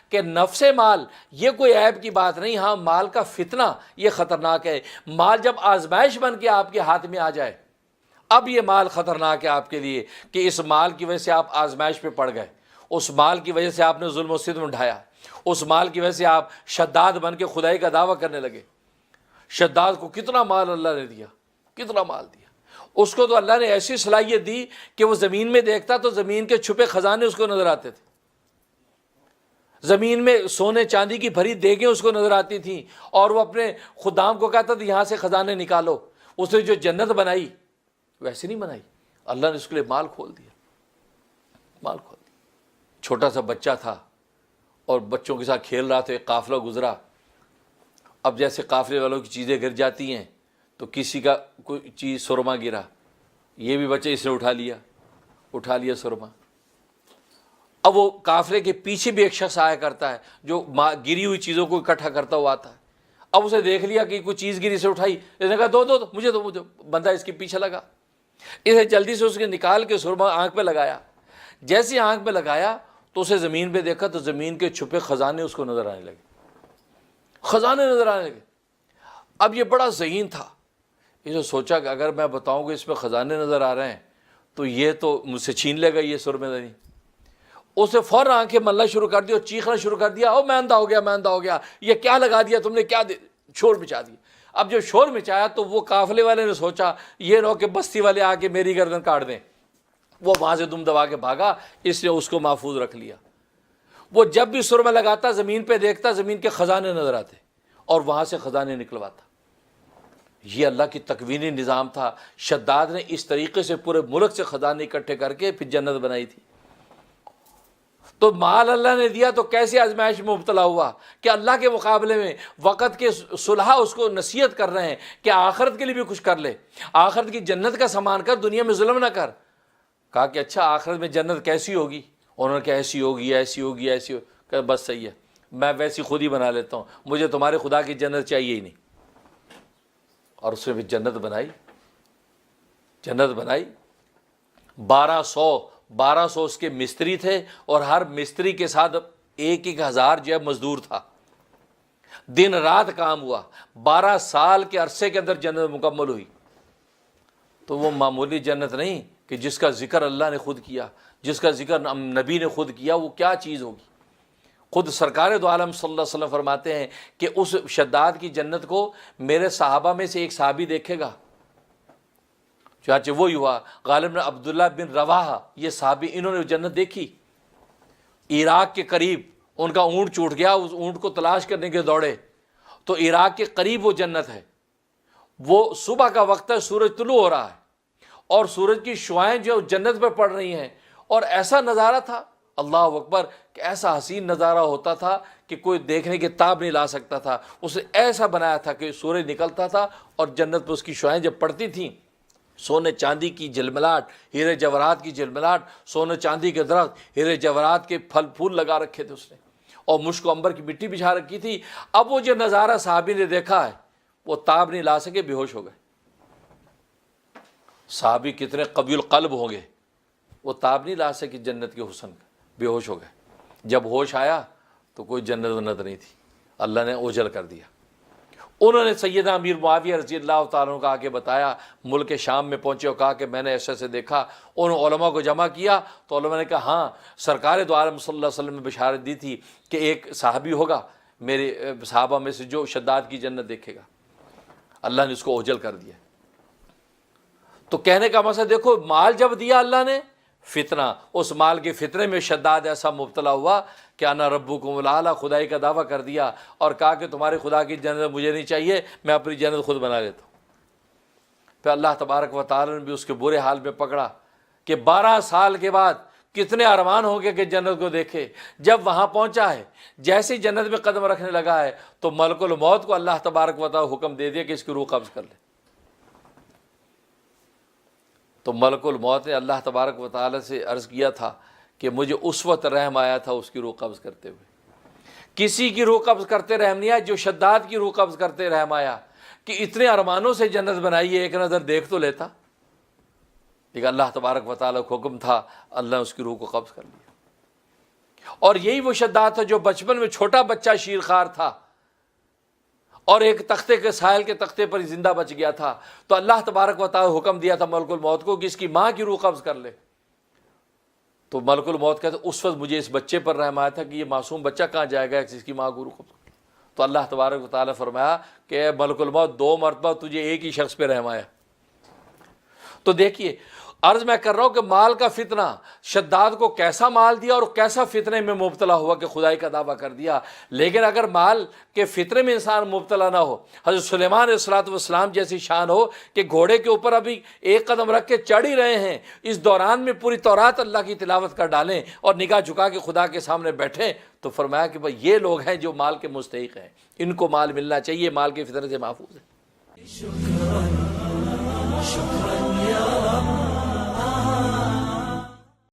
کہ نفس مال یہ کوئی عیب کی بات نہیں، ہاں مال کا فتنہ یہ خطرناک ہے۔ مال جب آزمائش بن کے آپ کے ہاتھ میں آ جائے، اب یہ مال خطرناک ہے آپ کے لیے کہ اس مال کی وجہ سے آپ آزمائش پہ پڑ گئے، اس مال کی وجہ سے آپ نے ظلم و ستم اٹھایا، اس مال کی وجہ سے آپ شداد بن کے خدائی کا دعویٰ کرنے لگے۔ شداد کو کتنا مال اللہ نے دیا، کتنا مال دیا، اس کو تو اللہ نے ایسی صلاحیت دی کہ وہ زمین میں دیکھتا تو زمین کے چھپے خزانے اس کو نظر آتے تھے، زمین میں سونے چاندی کی بھری دیگیں اس کو نظر آتی تھیں، اور وہ اپنے خدام کو کہتا تھا یہاں سے خزانے نکالو۔ اس نے جو جنت بنائی ویسے نہیں بنائی، اللہ نے اس کے لیے مال کھول دیا، مال کھول دیا۔ چھوٹا سا بچہ تھا اور بچوں کے ساتھ کھیل رہا تھا، ایک قافلہ گزرا۔ اب جیسے قافلے والوں کی چیزیں گر جاتی ہیں تو کسی کا کوئی چیز سرما گرا، یہ بھی بچے اس نے اٹھا لیا سرما۔ اب وہ قافلے کے پیچھے بھی ایک شخص آیا کرتا ہے جو گری ہوئی چیزوں کو اکٹھا کرتا ہوا آتا ہے۔ اب اسے دیکھ لیا کہ کوئی چیز گری، سے اٹھائی، اس نے کہا دو مجھے بندہ اس کے پیچھے لگا، اسے جلدی سے اس کے نکال کے سرما آنکھ پہ لگایا۔ جیسے آنکھ پہ لگایا تو اسے زمین پہ دیکھا تو زمین کے چھپے خزانے اس کو نظر آنے لگے، خزانے نظر آنے لگے۔ اب یہ بڑا ذہین تھا، اس نے سوچا کہ اگر میں بتاؤں کہ اس میں خزانے نظر آ رہے ہیں تو یہ تو مجھ سے چھین لے گا یہ سرمے دانی۔ اس نے فوراً آنکھیں ملنا شروع کر دی اور چیخنا شروع کر دیا، او میں اندھا ہو گیا، میں اندھا ہو گیا، یہ کیا لگا دیا تم نے، کیا شور مچا دیا۔ اب جب شور مچایا تو وہ قافلے والے نے سوچا یہ نہ کہ بستی والے آ کے میری گردن کاٹ دیں، وہ وہاں سے دم دبا کے بھاگا، اس نے اس کو محفوظ رکھ لیا۔ وہ جب بھی سرما لگاتا زمین پہ دیکھتا زمین کے خزانے نظر آتے اور وہاں سے خزانے نکلواتا۔ یہ اللہ کی تکوینی نظام تھا۔ شداد نے اس طریقے سے پورے ملک سے خزانے اکٹھے کر کے پھر جنت بنائی تھی۔ تو مال اللہ نے دیا تو کیسے آزمائش میں مبتلا ہوا کہ اللہ کے مقابلے میں وقت کے صلحاء اس کو نصیحت کر رہے ہیں کہ آخرت کے لیے بھی کچھ کر لے، آخرت کی جنت کا سامان کر، دنیا میں ظلم نہ کر۔ کہا کہ اچھا آخرت میں جنت کیسی ہوگی؟ انہوں نے کہا ایسی ہوگی، ایسی ہوگی، ایسی ہوگی۔ کہ بس صحیح ہے، میں ویسی خود ہی بنا لیتا ہوں، مجھے تمہارے خدا کی جنت چاہیے ہی نہیں۔ اور اس نے بھی جنت بنائی، جنت بنائی۔ 1200 اس کے مستری تھے اور ہر مستری کے ساتھ 1000 جو ہے مزدور تھا، دن رات کام ہوا۔ 12 سال کے عرصے کے اندر جنت مکمل ہوئی۔ تو وہ معمولی جنت نہیں کہ جس کا ذکر اللہ نے خود کیا، جس کا ذکر نبی نے خود کیا، وہ کیا چیز ہوگی۔ خود سرکار دو عالم صلی اللہ علیہ وسلم فرماتے ہیں کہ اس شداد کی جنت کو میرے صحابہ میں سے ایک صحابی دیکھے گا، چاچے وہی ہوا غالب نے عبداللہ بن رواحہ، یہ صحابی، انہوں نے جنت دیکھی۔ عراق کے قریب ان کا اونٹ چھوٹ گیا، اس اونٹ کو تلاش کرنے کے دوڑے تو عراق کے قریب وہ جنت ہے۔ وہ صبح کا وقت ہے، سورج طلوع ہو رہا ہے اور سورج کی شعائیں جو جنت پہ پڑ رہی ہیں، اور ایسا نظارہ تھا، اللہ اکبر، کہ ایسا حسین نظارہ ہوتا تھا کہ کوئی دیکھنے کے تاب نہیں لا سکتا تھا۔ اسے ایسا بنایا تھا کہ سورج نکلتا تھا اور جنت پہ اس کی شعائیں جب پڑتی تھیں، سونے چاندی کی جلملاٹ، ہیرے جواہرات کی جلملاٹ، سونے چاندی کے درخت، ہیرے جواہرات کے پھل پھول لگا رکھے تھے اس نے، اور مشک و عنبر کی مٹی بچھا رکھی تھی۔ اب وہ جو نظارہ صحابی نے دیکھا ہے وہ تاب نہیں لا سکے، بے ہوش ہو گئے۔ صحابی کتنے قوی القلب ہوں گے، وہ تاب نہیں لا سکے جنت کے حسن کا، بے ہوش ہو گئے۔ جب ہوش آیا تو کوئی جنت ونت نہیں تھی، اللہ نے اوجھل کر دیا۔ انہوں نے سیدنا امیر معاویہ رضی اللہ تعالیٰ عنہ کو آ کے بتایا، ملک شام میں پہنچے اور کہا کہ میں نے ایسے دیکھا۔ انہوں نے علماء کو جمع کیا تو علماء نے کہا ہاں، سرکار دو عالم صلی اللہ علیہ وسلم نے بشارت دی تھی کہ ایک صحابی ہوگا میرے صحابہ میں سے جو شداد کی جنت دیکھے گا۔ اللہ نے اس کو اوجھل کر دیا۔ تو کہنے کا مقصد دیکھو، مال جب دیا اللہ نے، فتنہ، اس مال کے فتنے میں شداد ایسا مبتلا ہوا کہ انا ربکم الاعلی، خدائی کا دعویٰ کر دیا اور کہا کہ تمہارے خدا کی جنت مجھے نہیں چاہیے، میں اپنی جنت خود بنا لیتا ہوں۔ پھر اللہ تبارک و تعالی نے بھی اس کے برے حال میں پکڑا کہ 12 سال کے بعد کتنے ارمان ہو گئے کہ جنت کو دیکھے۔ جب وہاں پہنچا ہے، جیسے ہی جنت میں قدم رکھنے لگا ہے تو ملک الموت کو اللہ تبارک و تعالی حکم دے دیا کہ اس کی روح قبض کر لے۔ تو ملک الموت نے اللہ تبارک و تعالی سے عرض کیا تھا کہ مجھے اس وقت رحم آیا تھا اس کی روح قبض کرتے ہوئے، کسی کی روح قبض کرتے رحم نہیں آیا، جو شداد کی روح قبض کرتے رحم آیا کہ اتنے ارمانوں سے جنت بنائی ہے، ایک نظر دیکھ تو لیتا، لیکن اللہ تبارک و تعالی کا حکم تھا، اللہ نے اس کی روح کو قبض کر لیا۔ اور یہی وہ شداد تھا جو بچپن میں چھوٹا بچہ شیرخوار تھا اور ایک تختے کے ساحل کے تختے پر زندہ بچ گیا تھا، تو اللہ تبارک و تعالی حکم دیا تھا ملک الموت کو کہ اس کی ماں کی روح قبض کر لے. تو ملک الموت کہتا اس وقت مجھے اس بچے پر رحم آیا تھا کہ یہ معصوم بچہ کہاں جائے گا جس کی ماں کو روح قبض. تو اللہ تبارک و تعالی فرمایا کہ اے ملک الموت 2 مرتبہ تجھے ایک ہی شخص پہ رحم آیا. تو دیکھیے عرض میں کر رہا ہوں کہ مال کا فتنہ شداد کو کیسا مال دیا اور کیسا فتنے میں مبتلا ہوا کہ خدائی کا دعویٰ کر دیا. لیکن اگر مال کے فتنے میں انسان مبتلا نہ ہو، حضرت سلیمان علیہ الصلوۃ والسلام جیسی شان ہو کہ گھوڑے کے اوپر ابھی ایک قدم رکھ کے چڑھ ہی رہے ہیں، اس دوران میں پوری تورات اللہ کی تلاوت کر ڈالیں اور نگاہ جھکا کے خدا کے سامنے بیٹھیں، تو فرمایا کہ بھائی یہ لوگ ہیں جو مال کے مستحق ہیں، ان کو مال ملنا چاہیے، مال کے فتنے سے محفوظ ہے.